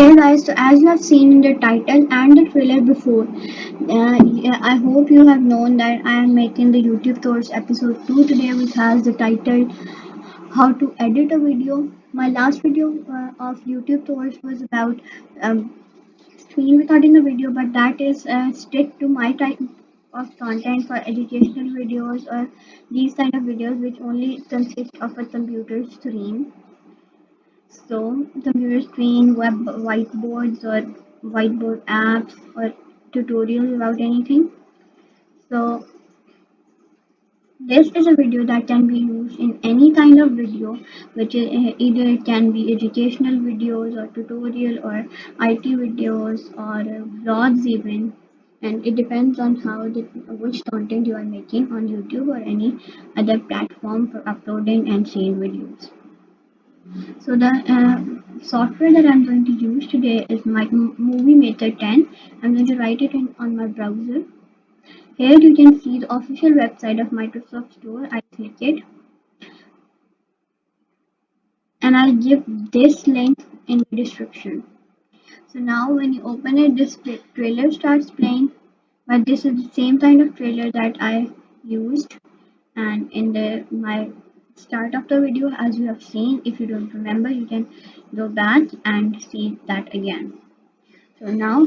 Hey guys, so as you have seen in the title and the trailer before, yeah, I hope you have known that I am making the YouTube Tours episode 2 today, which has the title How to Edit a Video. My last video of YouTube Tours was about screen recording a video, but that is stick to my type of content for educational videos or these kind of videos which only consist of a computer screen. So, computer screen, web whiteboards, or whiteboard apps, or tutorials about anything. So, this is a video that can be used in any kind of video, which is either it can be educational videos, or tutorial, or IT videos, or vlogs even. And it depends on which content you are making on YouTube or any other platform for uploading and sharing videos. So the software that I'm going to use today is my Movie Maker 10. I'm going to write it on my browser. Here you can see the official website of Microsoft Store. I click it and I'll give this link in the description. So now when you open it, this trailer starts playing, but this is the same kind of trailer that I used and in the my start of the video. As you have seen, if you don't remember, you can go back and see that again. So now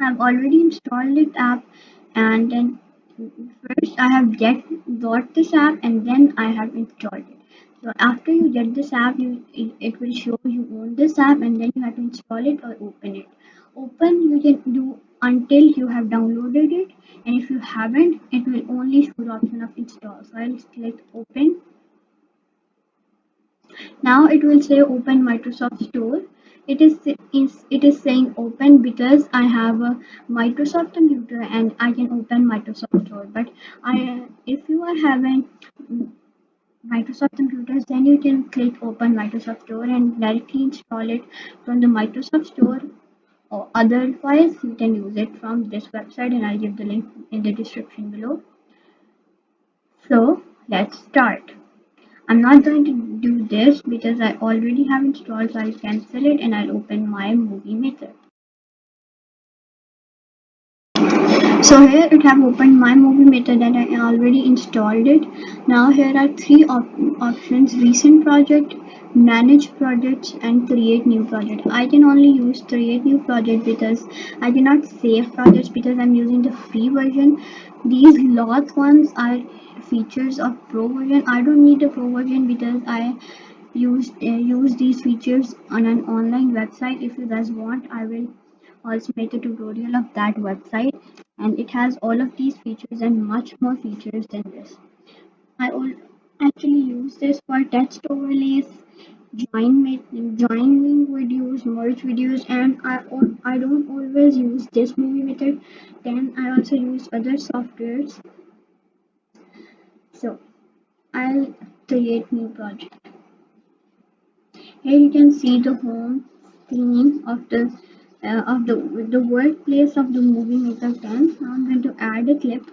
I've already installed this app, and then first I have got this app and then I have installed it. So after you get this app, it will show you own this app, and then you have to install it or open it. Open you can do until you have downloaded it, and if you haven't, it will only show the option of install. So I'll click open. Now it will say open Microsoft Store. It is saying open because I have a Microsoft computer and I can open Microsoft Store. But if you are having Microsoft computers, then you can click open Microsoft Store and directly install it from the Microsoft Store. Or otherwise, you can use it from this website, and I'll give the link in the description below. So let's start. I'm not going to do this because I already have installed, so I'll cancel it and I'll open my movie maker. So here it have opened my movie maker that I already installed it. Now here are three options: recent project, manage projects, and create new project. I can only use create new project because I cannot save projects because I'm using the free version. These lots ones are features of pro version. I don't need the pro version because I use these features on an online website. If you guys want, I will also make a tutorial of that website, and it has all of these features and much more features than this. I actually use this for text overlays, joining videos, merge videos, and I don't always use this movie method. Then I also use other softwares. So I'll create new project. Here you can see the home screen of the workplace of the movie maker 10. Now I'm going to add a clip.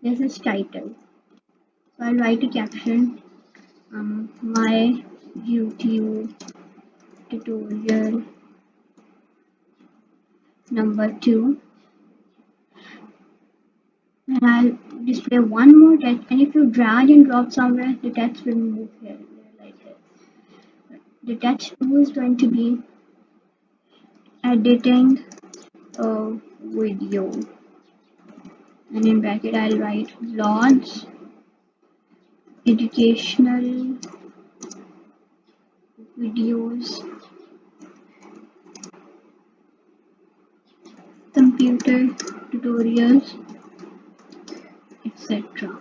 This is title. So I'll write a caption. My YouTube tutorial number 2. And I'll display one more text. And if you drag and drop somewhere, the text will move here like this. The text 2 is going to be editing a video. And in bracket I'll write vlogs, educational videos, computer tutorials, etc.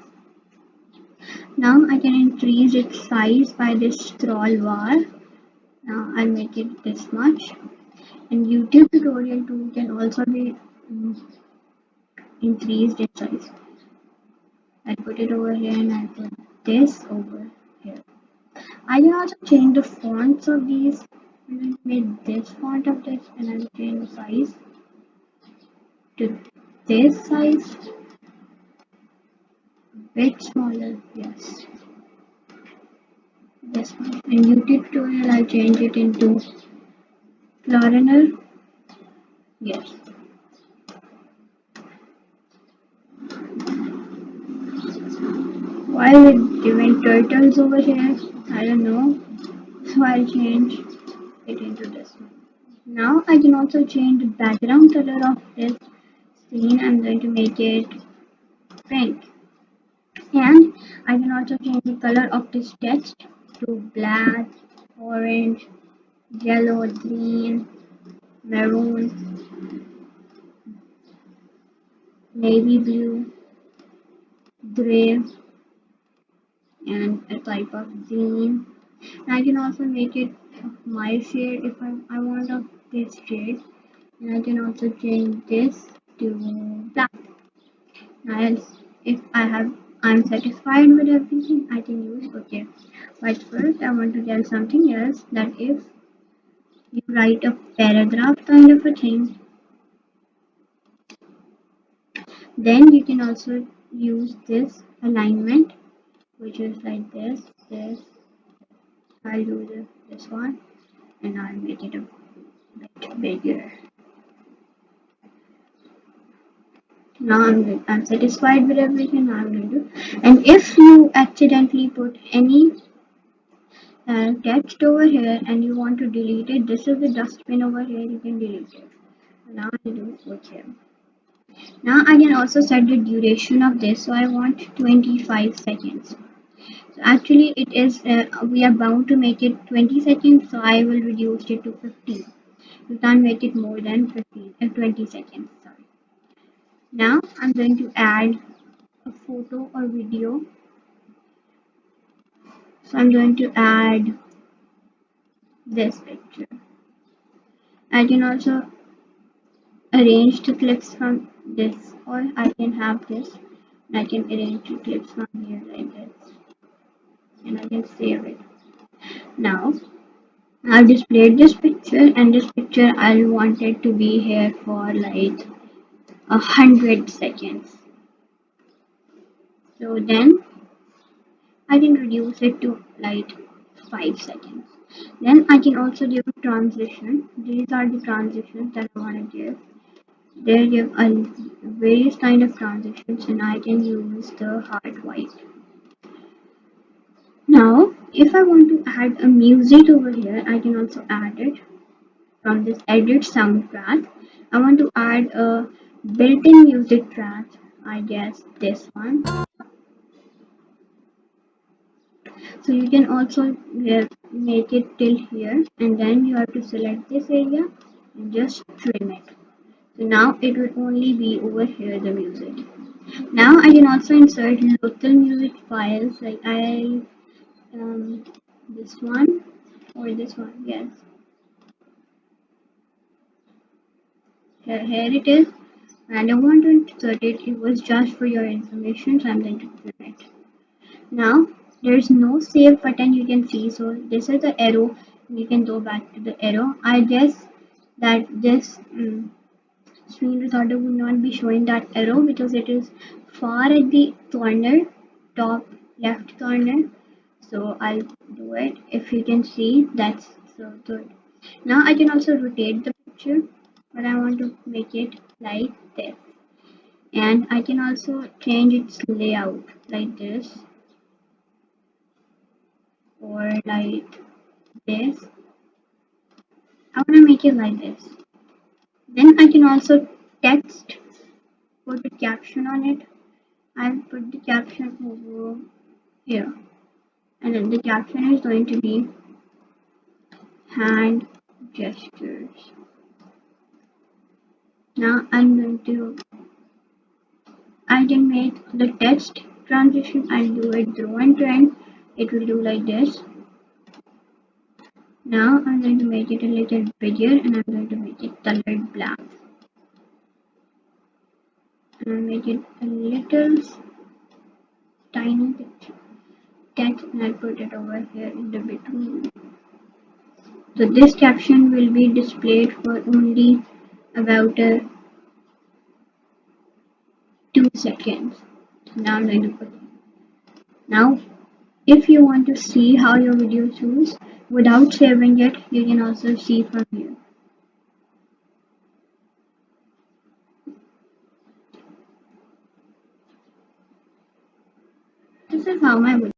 Now I can increase its size by this scroll bar. Now I'll make it this much. And YouTube tutorial too can also be increased in size. I'll put it over here and I'll put this over here. I can also change the fonts of these. I'm going to make this font of this, and I'll change the size to this size, bit smaller, yes, this one. In YouTube tutorial I'll change it into Coroner, yes. Why are we giving turtles over here? I don't know. So I'll change it into this one. Now I can also change the background color of this scene. I'm going to make it pink. And I can also change the color of this text to black, orange, yellow, green, maroon, navy blue, gray, and a type of green. And I can also make it my shade if I want of this shade. And I can also change this to black. Now if I'm satisfied with everything, I can use okay. But first I want to tell something else, that if you write a paragraph kind of a thing, then you can also use this alignment, which is like this. I'll do this one and I'll make it a bit bigger. Now I'm satisfied with everything. Now I'm going to, and if you accidentally put any text over here and you want to delete it, this is the dustbin over here, you can delete it. Now I do okay. Now I can also set the duration of this, so I want 25 seconds. So actually it is, we are bound to make it 20 seconds, so I will reduce it to 15. You can't make it more than 20 seconds, sorry. Now I'm going to add a photo or video. So I'm going to add this picture. I can also arrange the clips from this, or I can have this and I can arrange the clips from here like this, and I can save it. Now I've displayed this picture, and this picture I want it to be here for like 100 seconds. So then I can reduce it to like 5 seconds. Then I can also give a transition. These are the transitions that I want to give. They give a various kind of transitions, and I can use the hard white. Now, if I want to add a music over here, I can also add it from this edit soundtrack. I want to add a built-in music track, I guess this one. So you can also make it till here, and then you have to select this area and just trim it. So now it will only be over here, the music. Now I can also insert local music files, like this one or this one, yes. Here it is. I don't want to insert it, it was just for your information, so I'm going to trim it. Now there's no save button you can see, so this is the arrow. You can go back to the arrow. I guess that this screen recorder would not be showing that arrow because it is far at the corner, top left corner. So I'll do it. If you can see, that's so good. Now I can also rotate the picture, but I want to make it like this. And I can also change its layout like this or like this. I want to make it like this. Then I can also text, put a caption on it. I'll put the caption over here. And then the caption is going to be hand gestures. Now I can make the text transition. I'll do it draw and trend. It will do like this. Now I'm going to make it a little bigger, and I'm going to make it colored black. And I'll make it a little tiny text, and I'll put it over here in the between. So this caption will be displayed for only about 2 seconds. Now I'm going to put it. Now if you want to see how your video shoots without saving it, you can also see from here. this is how my video.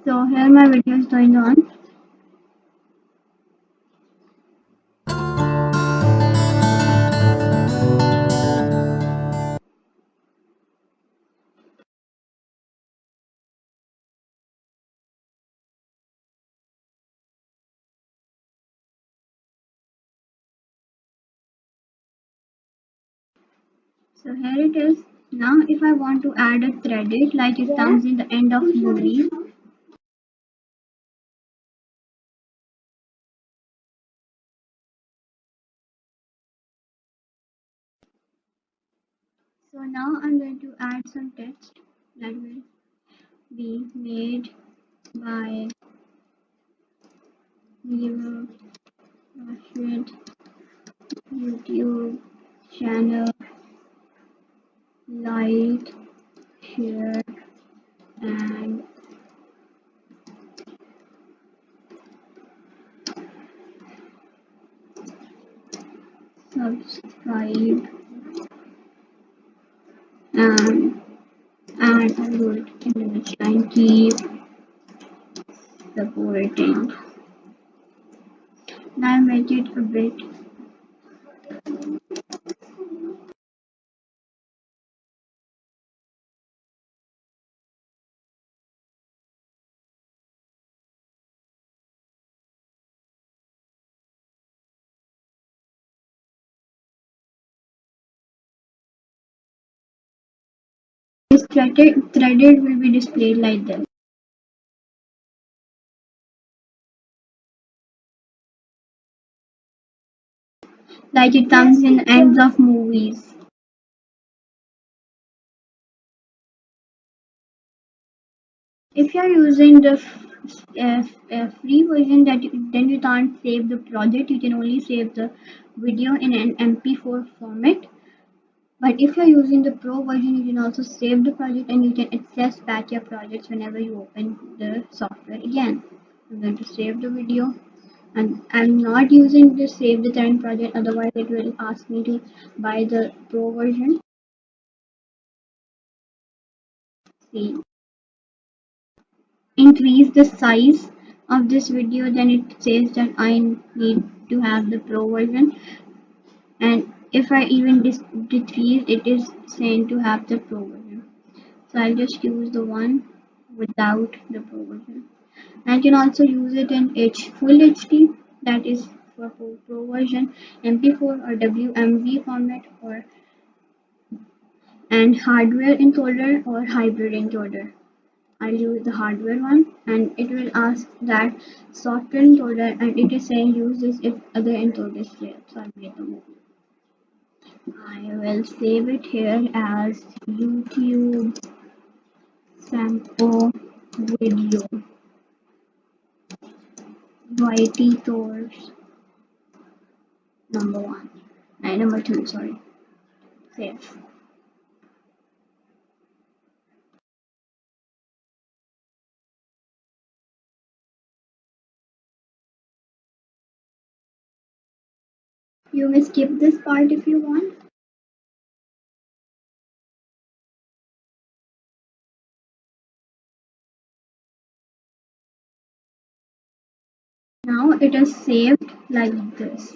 So here my video is going on. So here it is. Now if I want to add a credit like it comes in the end of movie. So now I'm going to add some text that will be made by your Rashid YouTube channel. Like, share, and subscribe, and add a good image and keep supporting. Now make it a bit. This threaded will be displayed like this. Like it comes in ends of movies. If you are using the free version, then you can't save the project. You can only save the video in an MP4 format. But if you're using the pro version, you can also save the project and you can access back your projects whenever you open the software again. I'm going to save the video, and I'm not using the save the current project, otherwise it will ask me to buy the pro version. See, increase the size of this video, then it says that I need to have the pro version, and if I even decrease, it is saying to have the pro version. So I'll just use the one without the pro version. I can also use it in full HD, that is for pro version, MP4 or WMV format, or and hardware encoder or hybrid encoder. I'll use the hardware one, and it will ask that software encoder, and it is saying use this if other encoder is there. So I'll make a movie. I will save it here as YouTube sample video. YT tours number one and number two, sorry. Save. You may skip this part if you want. Now it is saved like this.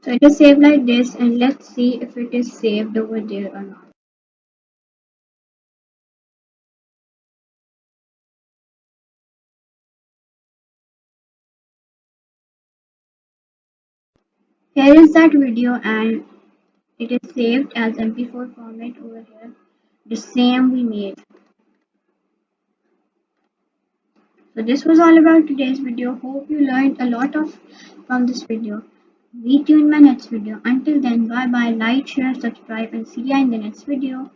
So it is saved like this, and let's see if it is saved over there or not. Here is that video, and it is saved as MP4 format over here. The same we made. So this was all about today's video. Hope you learned a lot from this video. Meet you in my next video. Until then, bye bye, like, share, subscribe, and see you in the next video.